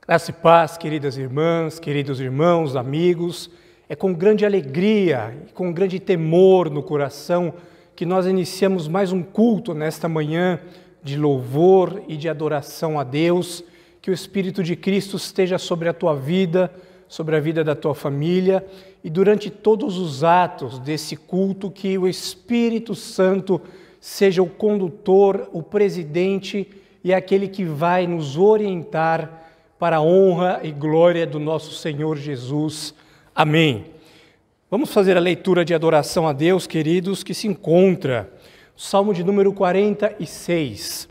Graça e paz, queridas irmãs, queridos irmãos, amigos. É com grande alegria e com grande temor no coração que nós iniciamos mais um culto nesta manhã de louvor e de adoração a Deus. Que o Espírito de Cristo esteja sobre a tua vida, sobre a vida da tua família e durante todos os atos desse culto, que o Espírito Santo seja o condutor, o presidente e aquele que vai nos orientar para a honra e glória do nosso Senhor Jesus. Amém. Vamos fazer a leitura de adoração a Deus, queridos, que se encontra no Salmo de número 46.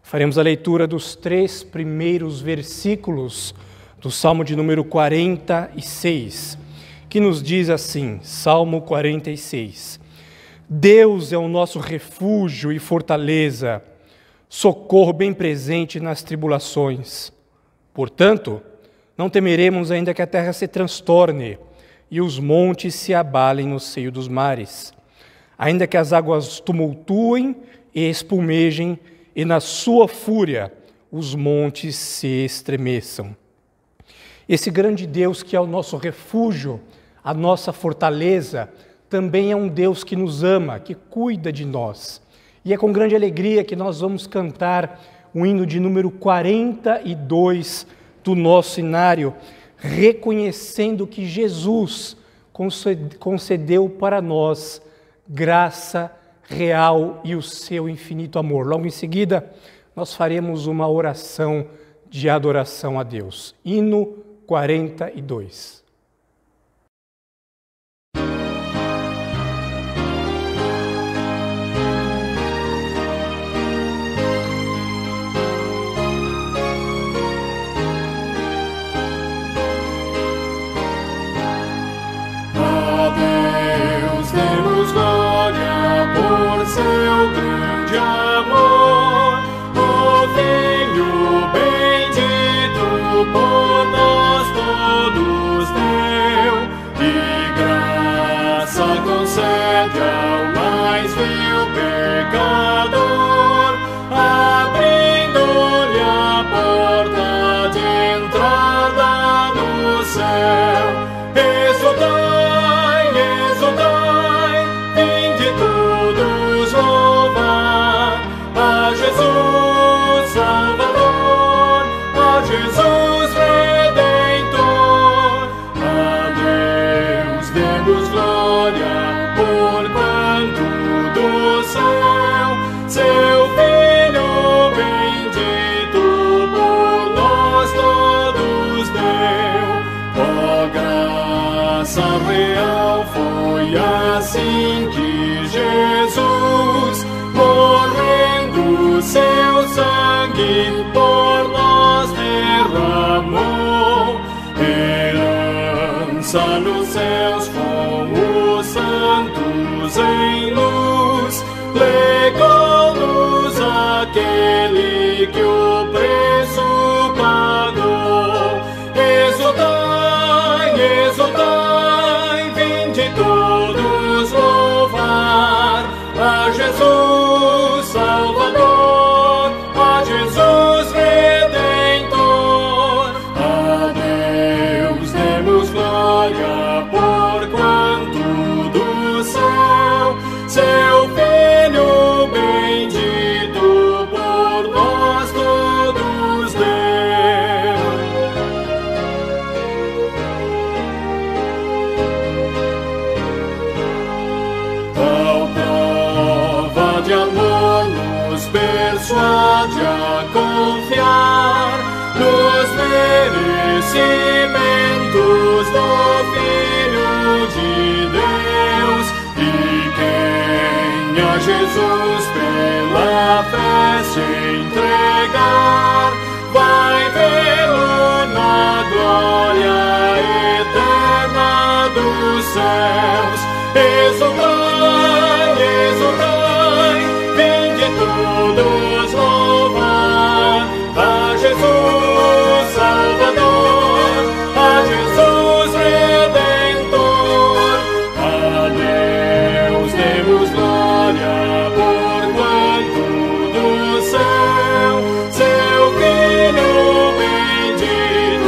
Faremos a leitura dos 3 primeiros versículos do Salmo de número 46, que nos diz assim, Salmo 46. Deus é o nosso refúgio e fortaleza, socorro bem presente nas tribulações. Portanto, não temeremos ainda que a terra se transtorne e os montes se abalem no seio dos mares, ainda que as águas tumultuem e espumejem e na sua fúria os montes se estremeçam. Esse grande Deus que é o nosso refúgio, a nossa fortaleza, também é um Deus que nos ama, que cuida de nós. E é com grande alegria que nós vamos cantar o hino de número 42 do nosso inário, reconhecendo que Jesus concedeu para nós graça real e o seu infinito amor. Logo em seguida, nós faremos uma oração de adoração a Deus. Hino 42. Seu grande amor, o Filho bendito por nós todos deu, e graça concede ao mais vil pecador, abrindo-lhe a porta de entrada no céu. Exultai, exultai, vinde todos louvar a Jesus Salvador, a Jesus Redentor. A Deus demos glória, porquanto do céu seu Filho bendito por nós todos deu. Ó graça real, foi assim que Jesus, morrendo, seu sangue por nós derramou. Herança nos céus com os santos em luz, legou-nos aquele que o preço pagou. Exultai, exultai, vinde todos louvar a Jesus Salvador, a Jesus Redentor. A Deus demos glória, porquanto do céu seu Filho bendito por nós todos deu. Tal prova de amor nos persuade a confiar nos merecimentos do Filho de Deus, e quem a Jesus pela fé se entregar vai vê-lo na glória eterna dos céus. Exultai, exultai, vinde todos louvar a Jesus Salvador, a Jesus Redentor. A Deus demos glória, porquanto do céu seu Filho bendito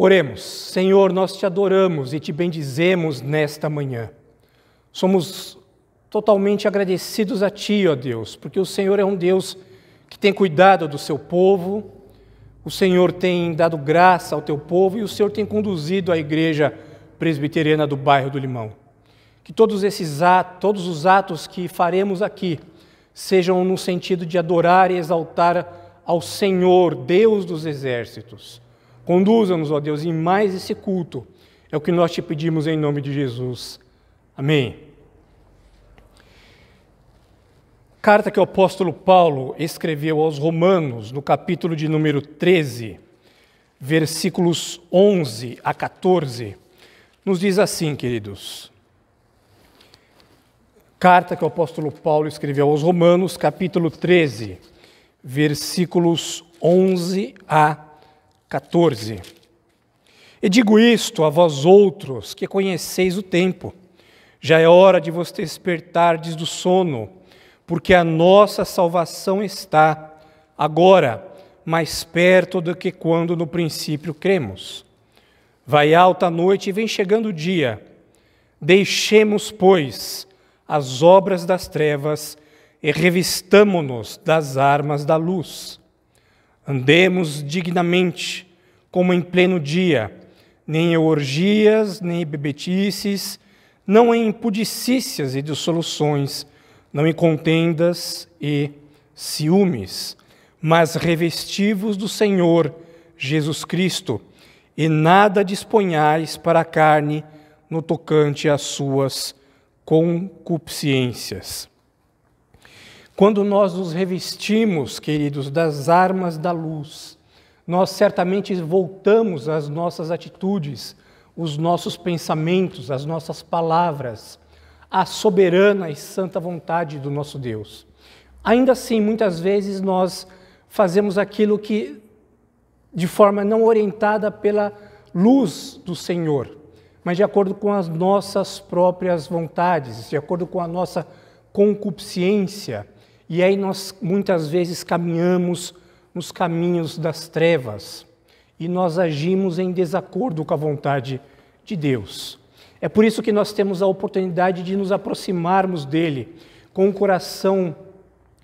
Oremos. Senhor, nós te adoramos e te bendizemos nesta manhã. Somos totalmente agradecidos a Ti, ó Deus, porque o Senhor é um Deus que tem cuidado do seu povo, o Senhor tem dado graça ao Teu povo e o Senhor tem conduzido a Igreja Presbiteriana do Bairro do Limão. Que todos os atos que faremos aqui sejam no sentido de adorar e exaltar ao Senhor, Deus dos exércitos. Conduza-nos, ó Deus, em mais esse culto. É o que nós te pedimos em nome de Jesus. Amém. Carta que o apóstolo Paulo escreveu aos Romanos, no capítulo de número 13, versículos 11 a 14, nos diz assim, queridos. Carta que o apóstolo Paulo escreveu aos Romanos, capítulo 13, versículos 11 a 14. E digo isto a vós outros, que conheceis o tempo. Já é hora de vos despertardes do sono, porque a nossa salvação está agora mais perto do que quando no princípio cremos. Vai alta a noite e vem chegando o dia. Deixemos, pois, as obras das trevas e revistamo-nos das armas da luz. Andemos dignamente, como em pleno dia, nem em orgias, nem em bebetices, não em impudicícias e dissoluções, não em contendas e ciúmes, mas revestivos do Senhor Jesus Cristo, e nada disponhais para a carne no tocante às suas concupiscências. Quando nós nos revestimos, queridos, das armas da luz, nós certamente voltamos às nossas atitudes, os nossos pensamentos, as nossas palavras, à soberana e santa vontade do nosso Deus. Ainda assim, muitas vezes nós fazemos aquilo que, de forma não orientada pela luz do Senhor, mas de acordo com as nossas próprias vontades, de acordo com a nossa concupiscência. E aí nós muitas vezes caminhamos nos caminhos das trevas e nós agimos em desacordo com a vontade de Deus. É por isso que nós temos a oportunidade de nos aproximarmos dele com o coração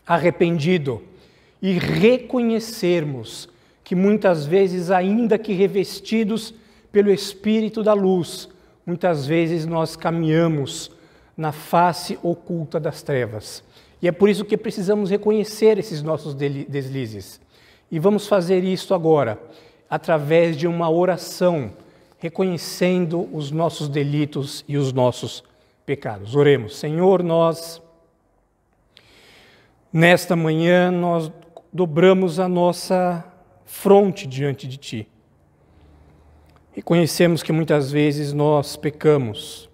arrependido e reconhecermos que muitas vezes, ainda que revestidos pelo Espírito da luz, muitas vezes nós caminhamos na face oculta das trevas. E é por isso que precisamos reconhecer esses nossos deslizes. E vamos fazer isso agora, através de uma oração, reconhecendo os nossos delitos e os nossos pecados. Oremos. Senhor, nesta manhã, nós dobramos a nossa fronte diante de Ti. Reconhecemos que muitas vezes nós pecamos.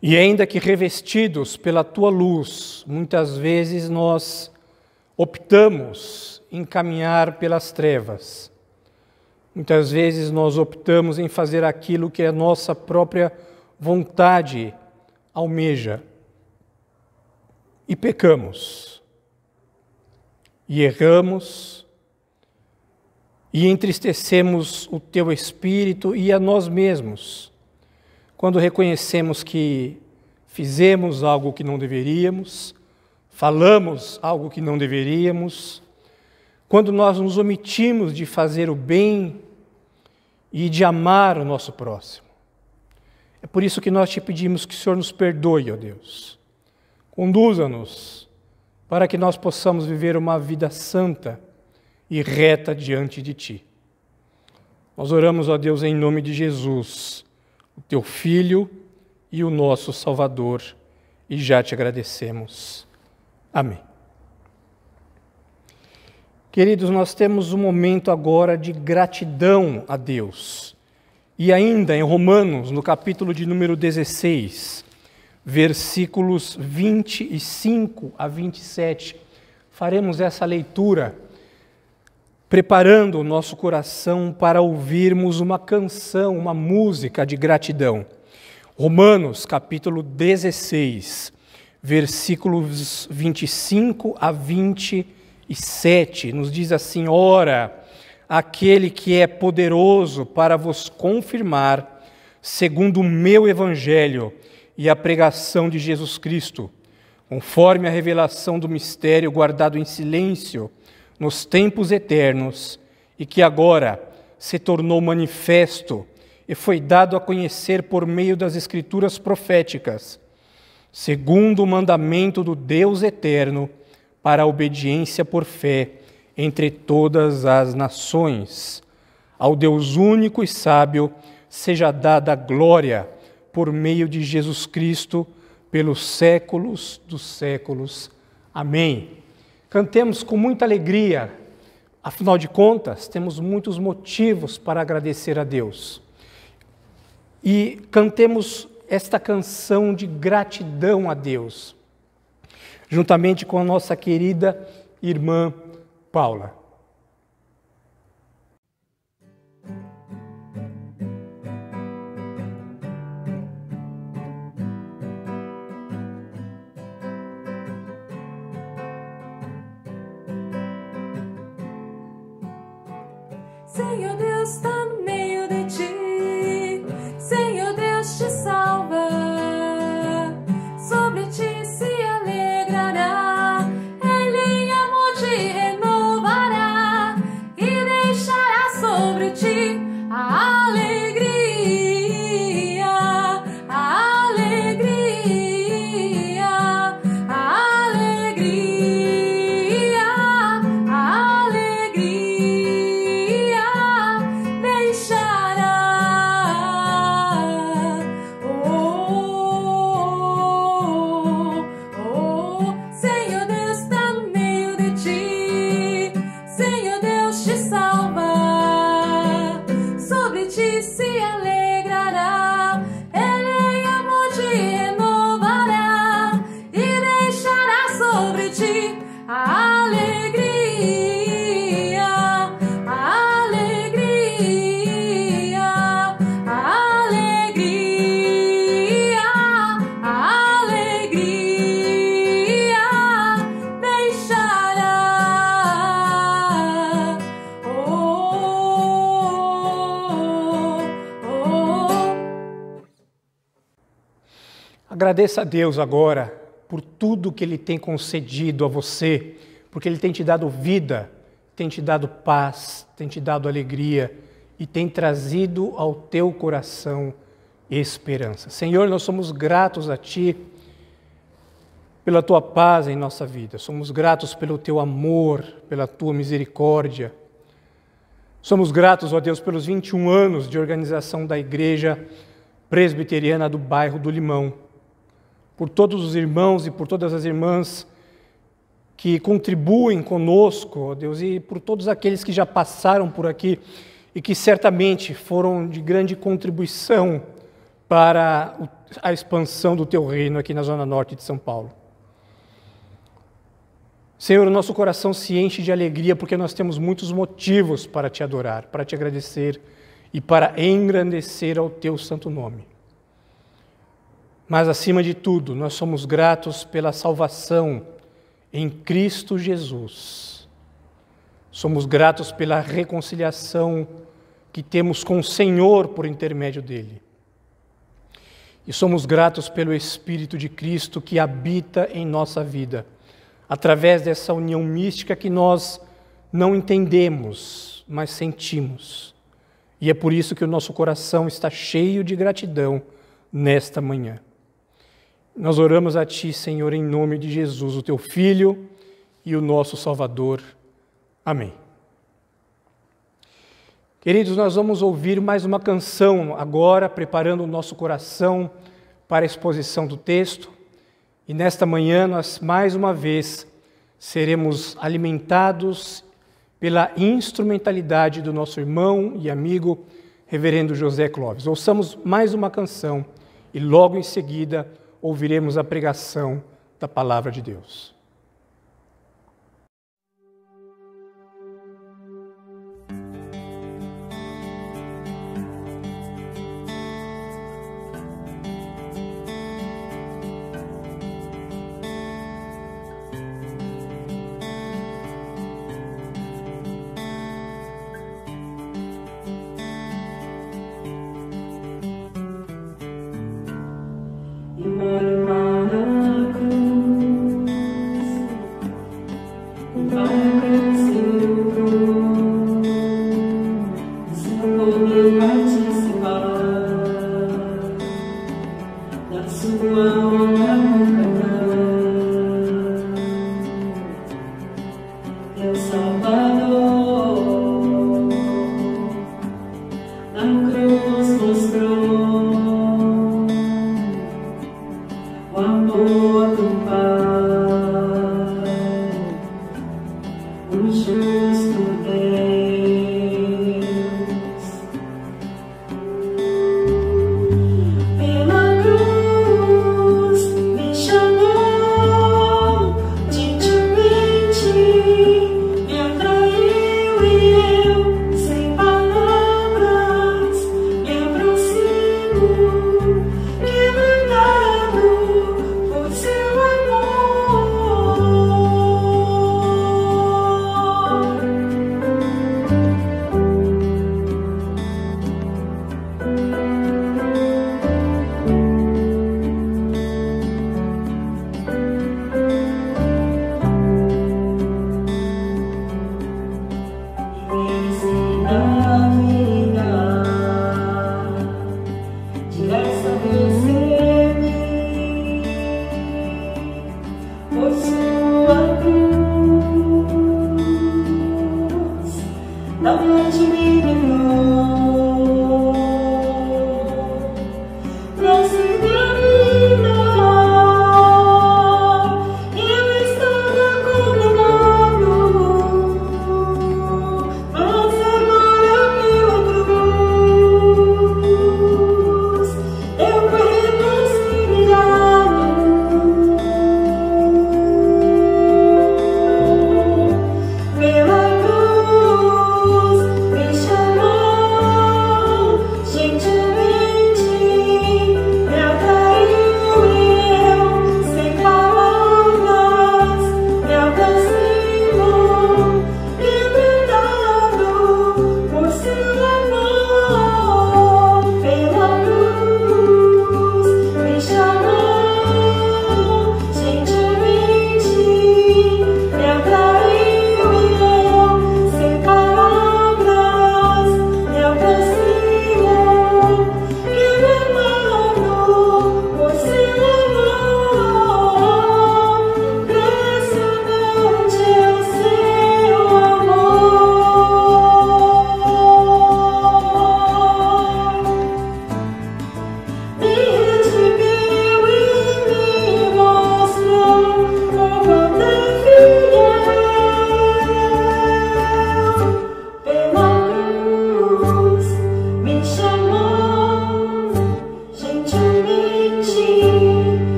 E ainda que revestidos pela Tua luz, muitas vezes nós optamos em caminhar pelas trevas. Muitas vezes nós optamos em fazer aquilo que a nossa própria vontade almeja. E pecamos. E erramos. E entristecemos o Teu Espírito e a nós mesmos, quando reconhecemos que fizemos algo que não deveríamos, falamos algo que não deveríamos, quando nós nos omitimos de fazer o bem e de amar o nosso próximo. É por isso que nós te pedimos que o Senhor nos perdoe, ó Deus. Conduza-nos para que nós possamos viver uma vida santa e reta diante de Ti. Nós oramos, ó Deus, em nome de Jesus, o Teu Filho e o nosso Salvador, e já te agradecemos. Amém. Queridos, nós temos um momento agora de gratidão a Deus. E ainda em Romanos, no capítulo de número 16, versículos 25 a 27, faremos essa leitura, preparando o nosso coração para ouvirmos uma canção, uma música de gratidão. Romanos, capítulo 16, versículos 25 a 27, nos diz assim: Ora, aquele que é poderoso para vos confirmar, segundo o meu evangelho e a pregação de Jesus Cristo, conforme a revelação do mistério guardado em silêncio nos tempos eternos, e que agora se tornou manifesto e foi dado a conhecer por meio das Escrituras proféticas, segundo o mandamento do Deus eterno, para a obediência por fé entre todas as nações. Ao Deus único e sábio seja dada a glória por meio de Jesus Cristo, pelos séculos dos séculos. Amém. Cantemos com muita alegria, afinal de contas, temos muitos motivos para agradecer a Deus. E cantemos esta canção de gratidão a Deus, juntamente com a nossa querida irmã Paula. Senhor Deus está no meio de ti, Senhor Deus te salva, sobre ti se alegrará, Ele em amor te renovará e deixará sobre ti a alegria, a alegria, a alegria, a alegria. Agradeça a Deus agora por tudo que Ele tem concedido a você, porque Ele tem te dado vida, tem te dado paz, tem te dado alegria e tem trazido ao teu coração esperança. Senhor, nós somos gratos a Ti pela Tua paz em nossa vida, somos gratos pelo Teu amor, pela Tua misericórdia. Somos gratos, ó Deus, pelos 21 anos de organização da Igreja Presbiteriana do bairro do Limão, por todos os irmãos e por todas as irmãs que contribuem conosco, ó Deus, e por todos aqueles que já passaram por aqui e que certamente foram de grande contribuição para a expansão do Teu reino aqui na Zona Norte de São Paulo. Senhor, o nosso coração se enche de alegria porque nós temos muitos motivos para Te adorar, para Te agradecer e para engrandecer ao Teu santo nome. Mas, acima de tudo, nós somos gratos pela salvação em Cristo Jesus. Somos gratos pela reconciliação que temos com o Senhor por intermédio dEle. E somos gratos pelo Espírito de Cristo que habita em nossa vida, através dessa união mística que nós não entendemos, mas sentimos. E é por isso que o nosso coração está cheio de gratidão nesta manhã. Nós oramos a Ti, Senhor, em nome de Jesus, o Teu Filho e o nosso Salvador. Amém. Queridos, nós vamos ouvir mais uma canção agora, preparando o nosso coração para a exposição do texto. E nesta manhã nós, mais uma vez, seremos alimentados pela instrumentalidade do nosso irmão e amigo, Reverendo José Clóvis. Ouçamos mais uma canção e logo em seguida ouviremos a pregação da Palavra de Deus.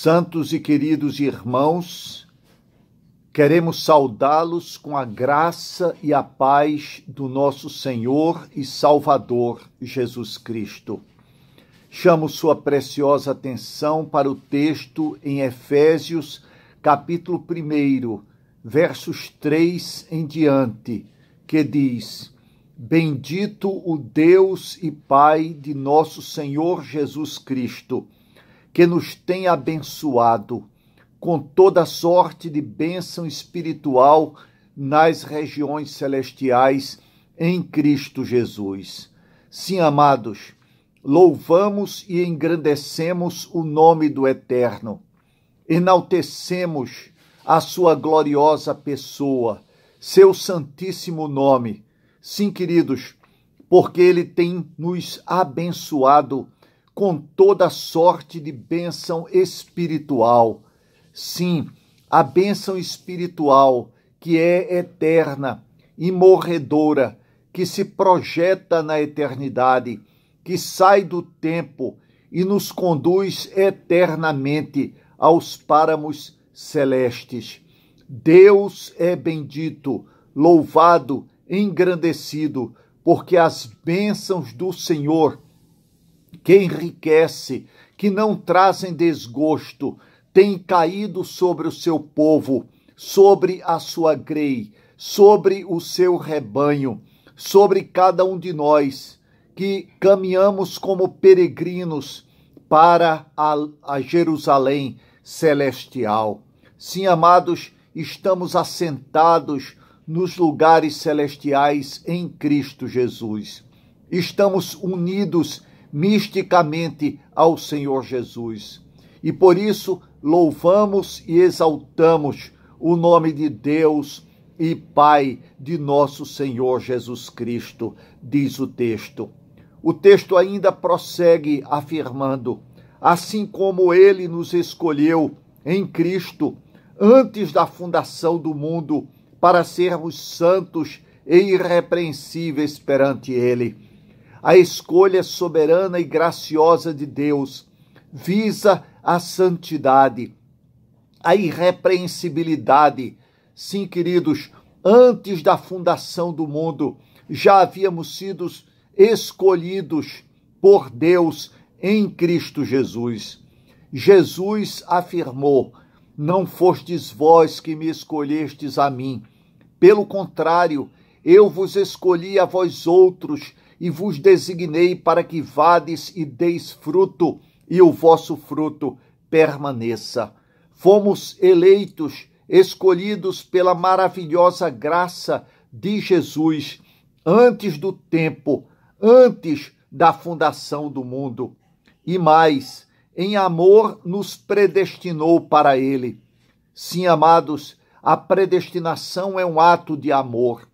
Santos e queridos irmãos, queremos saudá-los com a graça e a paz do nosso Senhor e Salvador Jesus Cristo. Chamo sua preciosa atenção para o texto em Efésios, capítulo 1, versos 3 em diante, que diz: Bendito o Deus e Pai de nosso Senhor Jesus Cristo, que nos tem abençoado com toda sorte de bênção espiritual nas regiões celestiais em Cristo Jesus. Sim, amados, louvamos e engrandecemos o nome do Eterno, enaltecemos a sua gloriosa pessoa, seu santíssimo nome. Sim, queridos, porque ele tem nos abençoado com toda sorte de bênção espiritual. Sim, a bênção espiritual que é eterna, imorredora, que se projeta na eternidade, que sai do tempo e nos conduz eternamente aos páramos celestes. Deus é bendito, louvado, engrandecido, porque as bênçãos do Senhor, que enriquece, que não trazem desgosto, tem caído sobre o seu povo, sobre a sua grei, sobre o seu rebanho, sobre cada um de nós, que caminhamos como peregrinos para a Jerusalém celestial. Sim, amados, estamos assentados nos lugares celestiais em Cristo Jesus. Estamos unidos misticamente ao Senhor Jesus. E por isso louvamos e exaltamos o nome de Deus e Pai de nosso Senhor Jesus Cristo, diz o texto. O texto ainda prossegue afirmando: assim como ele nos escolheu em Cristo antes da fundação do mundo para sermos santos e irrepreensíveis perante ele. A escolha soberana e graciosa de Deus visa a santidade, a irrepreensibilidade. Sim, queridos, antes da fundação do mundo, já havíamos sido escolhidos por Deus em Cristo Jesus. Jesus afirmou: não fostes vós que me escolhestes a mim. Pelo contrário, eu vos escolhi a vós outros e vos designei para que vades e deis fruto, e o vosso fruto permaneça. Fomos eleitos, escolhidos pela maravilhosa graça de Jesus, antes do tempo, antes da fundação do mundo. E mais, em amor nos predestinou para ele. Sim, amados, a predestinação é um ato de amor.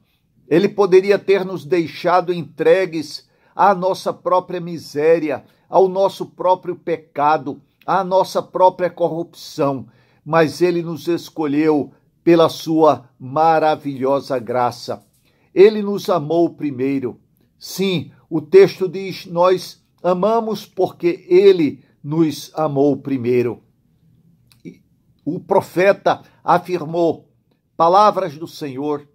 Ele poderia ter nos deixado entregues à nossa própria miséria, ao nosso próprio pecado, à nossa própria corrupção, mas ele nos escolheu pela sua maravilhosa graça. Ele nos amou primeiro. Sim, o texto diz: nós amamos porque ele nos amou primeiro. O profeta afirmou, palavras do Senhor: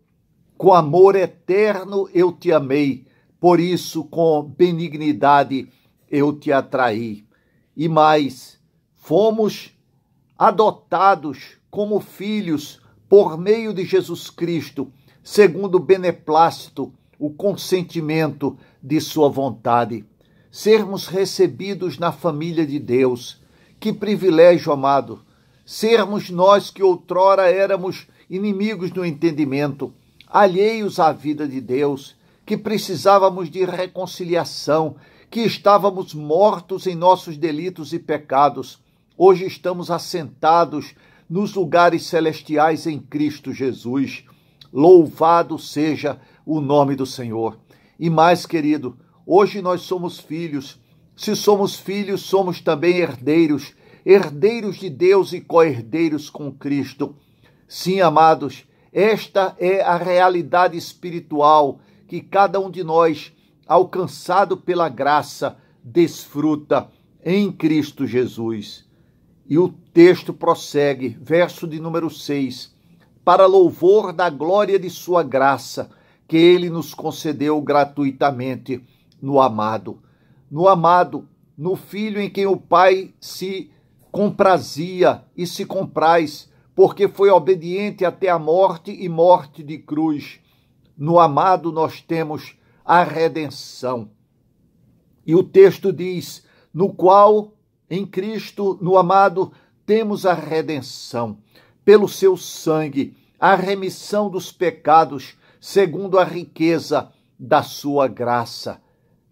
com amor eterno eu te amei, por isso com benignidade eu te atraí. E mais, fomos adotados como filhos por meio de Jesus Cristo, segundo o beneplácito, o consentimento de sua vontade. Sermos recebidos na família de Deus. Que privilégio, amado! Sermos nós que outrora éramos inimigos do entendimento, alheios à vida de Deus, que precisávamos de reconciliação, que estávamos mortos em nossos delitos e pecados. Hoje estamos assentados nos lugares celestiais em Cristo Jesus. Louvado seja o nome do Senhor. E mais, querido, hoje nós somos filhos. Se somos filhos, somos também herdeiros, herdeiros de Deus e co-herdeiros com Cristo. Sim, amados, esta é a realidade espiritual que cada um de nós, alcançado pela graça, desfruta em Cristo Jesus. E o texto prossegue, verso de número 6, para louvor da glória de sua graça, que ele nos concedeu gratuitamente no amado. No amado, no Filho em quem o Pai se comprazia e se compraz, porque foi obediente até a morte e morte de cruz. No amado nós temos a redenção. E o texto diz, no qual, em Cristo, no amado, temos a redenção, pelo seu sangue, a remissão dos pecados, segundo a riqueza da sua graça.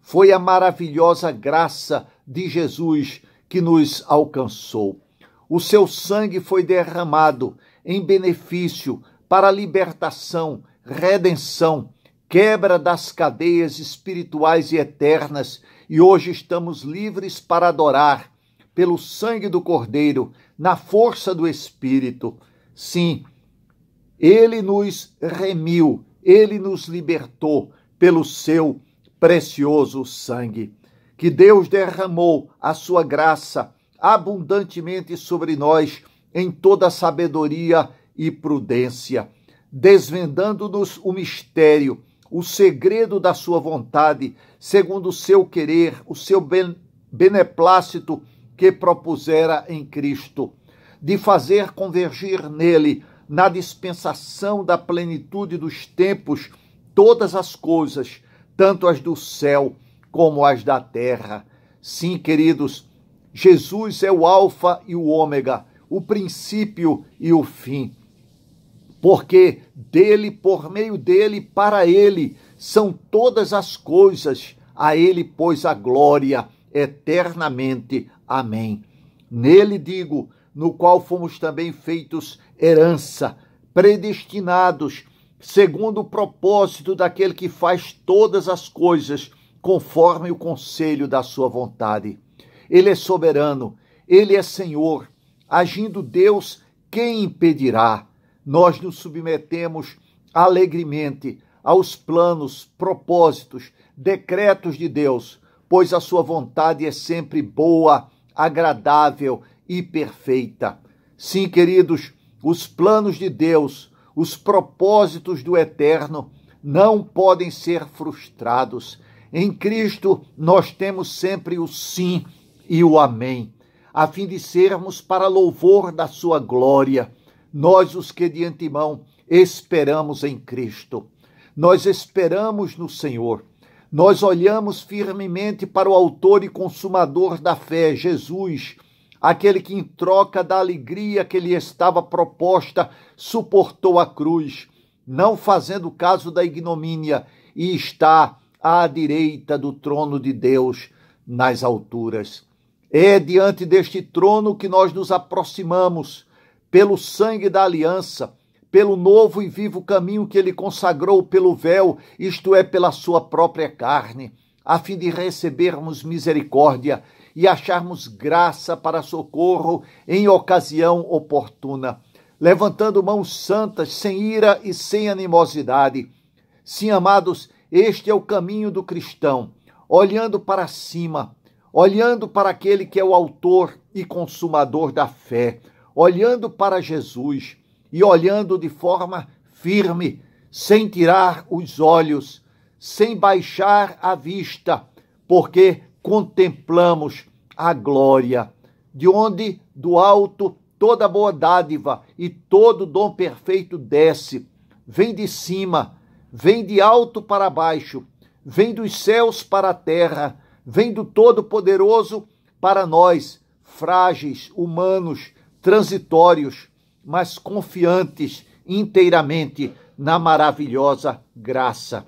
Foi a maravilhosa graça de Jesus que nos alcançou. O seu sangue foi derramado em benefício para a libertação, redenção, quebra das cadeias espirituais e eternas, e hoje estamos livres para adorar pelo sangue do Cordeiro, na força do Espírito. Sim, ele nos remiu, ele nos libertou pelo seu precioso sangue. Que Deus derramou a sua graça abundantemente sobre nós em toda sabedoria e prudência, desvendando-nos o mistério, o segredo da sua vontade, segundo o seu querer, o seu beneplácito que propusera em Cristo, de fazer convergir nele, na dispensação da plenitude dos tempos, todas as coisas, tanto as do céu como as da terra. Sim, queridos, Jesus é o alfa e o ômega, o princípio e o fim. Porque dele, por meio dele, para ele, são todas as coisas. A ele, pois, a glória eternamente. Amém. Nele, digo, no qual fomos também feitos herança, predestinados, segundo o propósito daquele que faz todas as coisas, conforme o conselho da sua vontade. Ele é soberano, ele é Senhor. Agindo Deus, quem impedirá? Nós nos submetemos alegremente aos planos, propósitos, decretos de Deus, pois a sua vontade é sempre boa, agradável e perfeita. Sim, queridos, os planos de Deus, os propósitos do Eterno não podem ser frustrados. Em Cristo nós temos sempre o sim e o amém, a fim de sermos para louvor da sua glória. Nós, os que de antemão esperamos em Cristo, nós esperamos no Senhor, nós olhamos firmemente para o autor e consumador da fé, Jesus, aquele que em troca da alegria que lhe estava proposta, suportou a cruz, não fazendo caso da ignomínia, e está à direita do trono de Deus nas alturas. É diante deste trono que nós nos aproximamos, pelo sangue da aliança, pelo novo e vivo caminho que ele consagrou pelo véu, isto é, pela sua própria carne, a fim de recebermos misericórdia e acharmos graça para socorro em ocasião oportuna, levantando mãos santas, sem ira e sem animosidade. Sim, amados, este é o caminho do cristão, olhando para cima, olhando para aquele que é o autor e consumador da fé, olhando para Jesus e olhando de forma firme, sem tirar os olhos, sem baixar a vista, porque contemplamos a glória, de onde do alto toda boa dádiva e todo dom perfeito desce, vem de cima, vem de alto para baixo, vem dos céus para a terra, vem do Todo-Poderoso para nós, frágeis, humanos, transitórios, mas confiantes inteiramente na maravilhosa graça,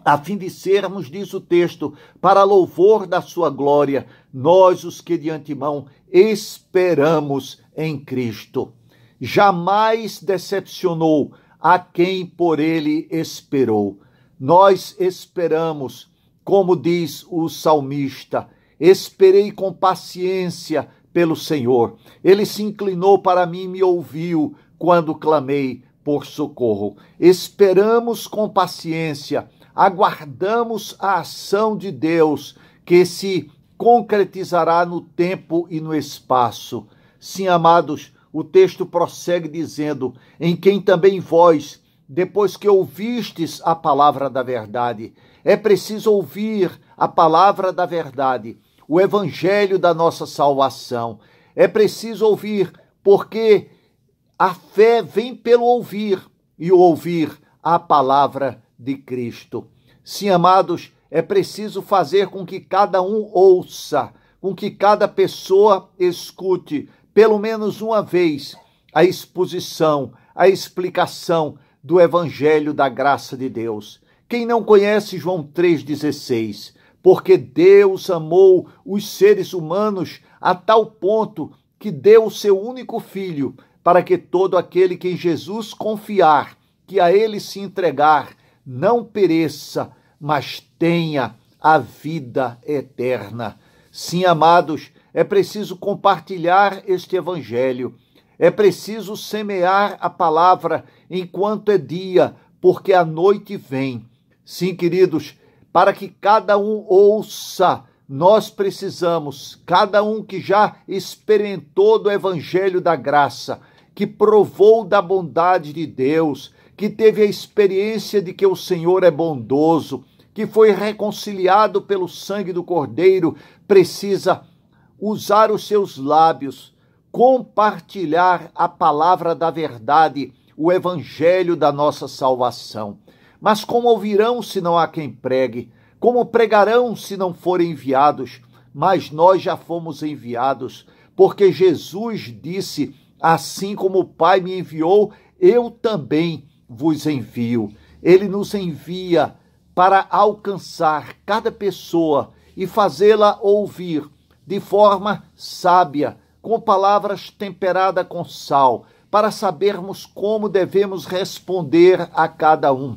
a fim de sermos, diz o texto, para louvor da sua glória, nós os que de antemão esperamos em Cristo. Jamais decepcionou a quem por ele esperou. Nós esperamos, como diz o salmista, esperei com paciência pelo Senhor. Ele se inclinou para mim e me ouviu quando clamei por socorro. Esperamos com paciência, aguardamos a ação de Deus, que se concretizará no tempo e no espaço. Sim, amados, o texto prossegue dizendo, em quem também vós, depois que ouvistes a palavra da verdade, é preciso ouvir a palavra da verdade, o evangelho da nossa salvação. É preciso ouvir, porque a fé vem pelo ouvir, e o ouvir a palavra de Cristo. Sim, amados, é preciso fazer com que cada um ouça, com que cada pessoa escute, pelo menos uma vez, a exposição, a explicação do Evangelho da graça de Deus. Quem não conhece João 3,16? Porque Deus amou os seres humanos a tal ponto que deu o seu único Filho, para que todo aquele que em Jesus confiar, que a ele se entregar, não pereça, mas tenha a vida eterna. Sim, amados, é preciso compartilhar este evangelho, é preciso semear a palavra enquanto é dia, porque a noite vem. Sim, queridos, para que cada um ouça, nós precisamos, cada um que já experimentou do evangelho da graça, que provou da bondade de Deus, que teve a experiência de que o Senhor é bondoso, que foi reconciliado pelo sangue do Cordeiro, precisa usar os seus lábios, compartilhar a palavra da verdade, o evangelho da nossa salvação. Mas como ouvirão se não há quem pregue? Como pregarão se não forem enviados? mas nós já fomos enviados, porque Jesus disse: assim como o Pai me enviou, eu também vos envio. Ele nos envia para alcançar cada pessoa e fazê-la ouvir de forma sábia, com palavras temperadas com sal, para sabermos como devemos responder a cada um.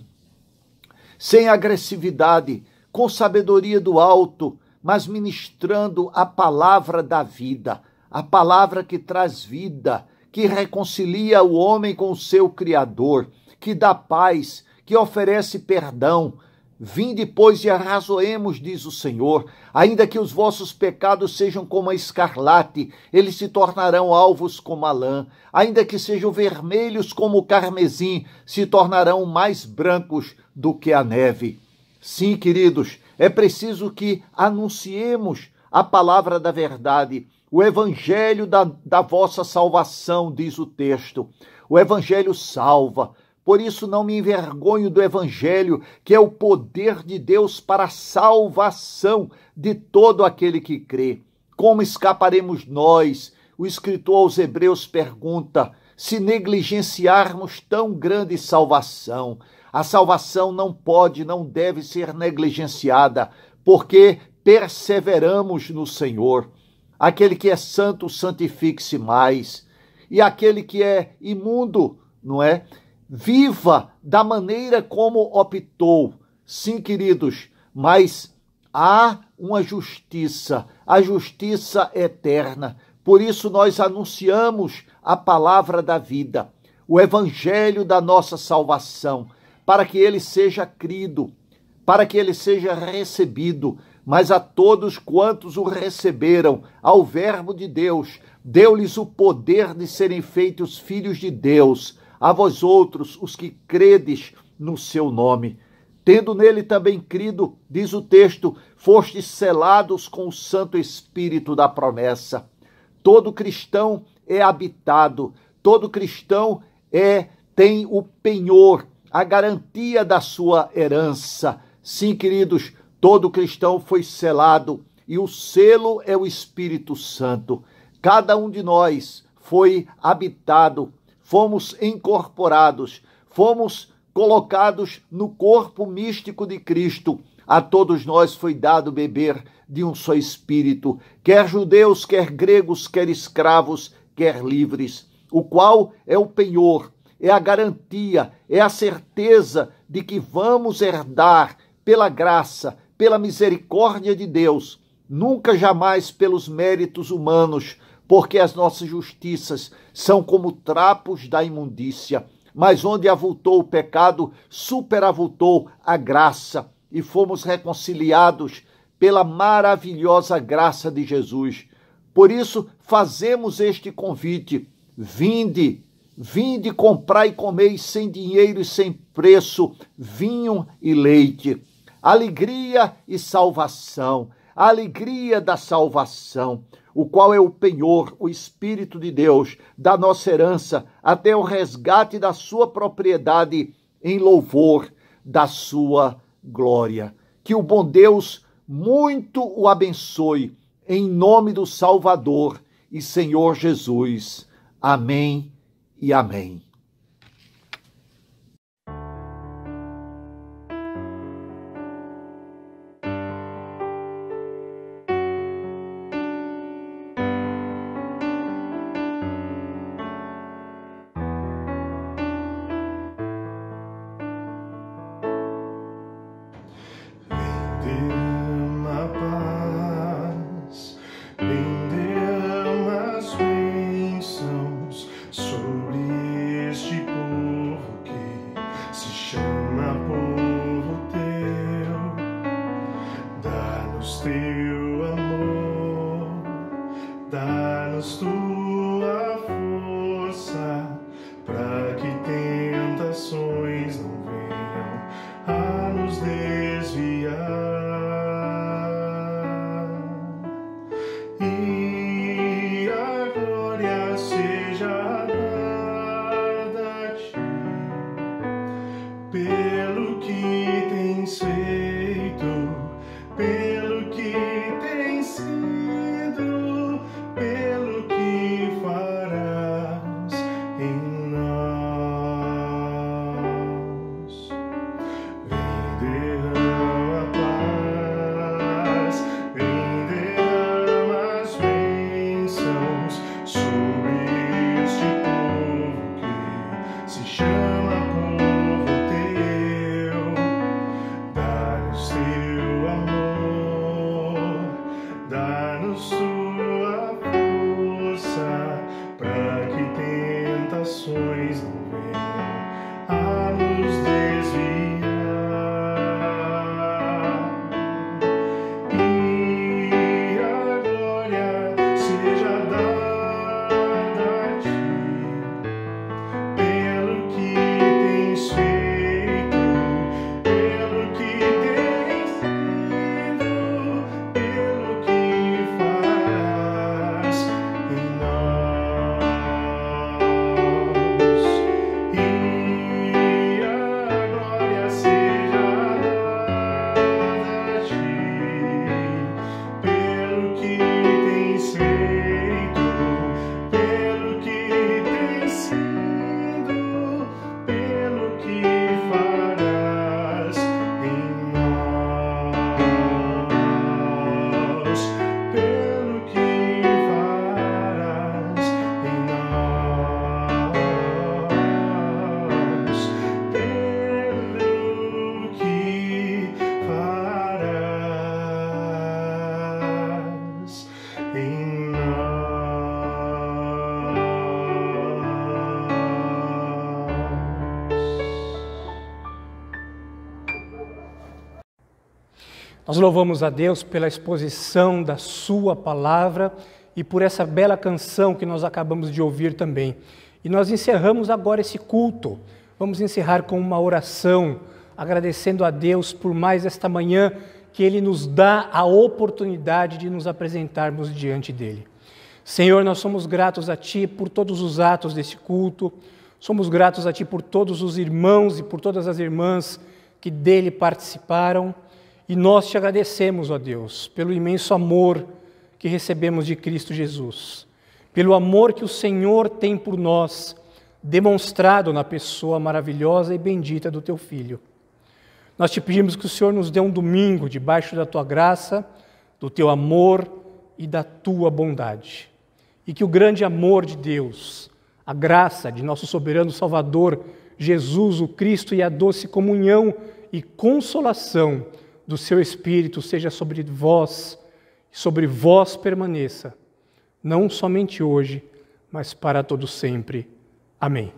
Sem agressividade, com sabedoria do alto, mas ministrando a palavra da vida, a palavra que traz vida, que reconcilia o homem com o seu Criador, que dá paz, que oferece perdão. Vinde, pois, e arrazoemos, diz o Senhor, ainda que os vossos pecados sejam como a escarlate, eles se tornarão alvos como a lã, ainda que sejam vermelhos como o carmesim, se tornarão mais brancos do que a neve. Sim, queridos, é preciso que anunciemos a palavra da verdade, o evangelho da vossa salvação, diz o texto. O evangelho salva. Por isso não me envergonho do evangelho, que é o poder de Deus para a salvação de todo aquele que crê. Como escaparemos nós? O escritor aos Hebreus pergunta: se negligenciarmos tão grande salvação? A salvação não pode, não deve ser negligenciada, porque perseveramos no Senhor. Aquele que é santo, santifique-se mais. E aquele que é imundo, não é? Viva da maneira como optou. Sim, queridos, mas há uma justiça, a justiça eterna. Por isso nós anunciamos a palavra da vida, o evangelho da nossa salvação, para que ele seja crido, para que ele seja recebido. Mas a todos quantos o receberam, ao Verbo de Deus, deu-lhes o poder de serem feitos filhos de Deus, a vós outros, os que credes no seu nome. Tendo nele também crido, diz o texto, fostes selados com o Santo Espírito da promessa. Todo cristão é habitado, todo cristão tem o penhor, a garantia da sua herança. Sim, queridos, todo cristão foi selado e o selo é o Espírito Santo. Cada um de nós foi habitado, fomos incorporados, fomos colocados no corpo místico de Cristo. A todos nós foi dado beber de um só Espírito, quer judeus, quer gregos, quer escravos, quer livres, o qual é o penhor, é a garantia, é a certeza de que vamos herdar pela graça, pela misericórdia de Deus, nunca jamais pelos méritos humanos, porque as nossas justiças são como trapos da imundícia, mas onde avultou o pecado, superavultou a graça, e fomos reconciliados pela maravilhosa graça de Jesus. Por isso, fazemos este convite: vinde, vinde, comprai e comei sem dinheiro e sem preço, vinho e leite. Alegria e salvação, a alegria da salvação, o qual é o penhor, o Espírito de Deus, da nossa herança, até o resgate da sua propriedade, em louvor da sua glória. Que o bom Deus muito o abençoe, em nome do Salvador e Senhor Jesus. Amém e amém. Teu amor, dá-nos tua força, para que tentações não venham a nos desviar. E a glória seja dada a ti, pelo que tens feito, pelo que tens sido. seja dada a ti, pelo que tens feito, pelo que tens sido, pelo que farás em nós. E a glória seja dada a ti, pelo que tens feito, pelo que tens sido, pelo que farás em nós, pelo que farás em nós, pelo que farás em Nós louvamos a Deus pela exposição da sua palavra e por essa bela canção que nós acabamos de ouvir também. E nós encerramos agora esse culto. Vamos encerrar com uma oração, agradecendo a Deus por mais esta manhã que Ele nos dá a oportunidade de nos apresentarmos diante dEle. Senhor, nós somos gratos a Ti por todos os atos desse culto, somos gratos a Ti por todos os irmãos e por todas as irmãs que dele participaram, e nós Te agradecemos, ó Deus, pelo imenso amor que recebemos de Cristo Jesus, pelo amor que o Senhor tem por nós, demonstrado na pessoa maravilhosa e bendita do Teu Filho. Nós Te pedimos que o Senhor nos dê um domingo debaixo da Tua graça, do Teu amor e da Tua bondade. E que o grande amor de Deus, a graça de nosso soberano Salvador, Jesus, o Cristo, e a doce comunhão e consolação do Seu Espírito seja sobre vós, e sobre vós permaneça, não somente hoje, mas para todo sempre. Amém.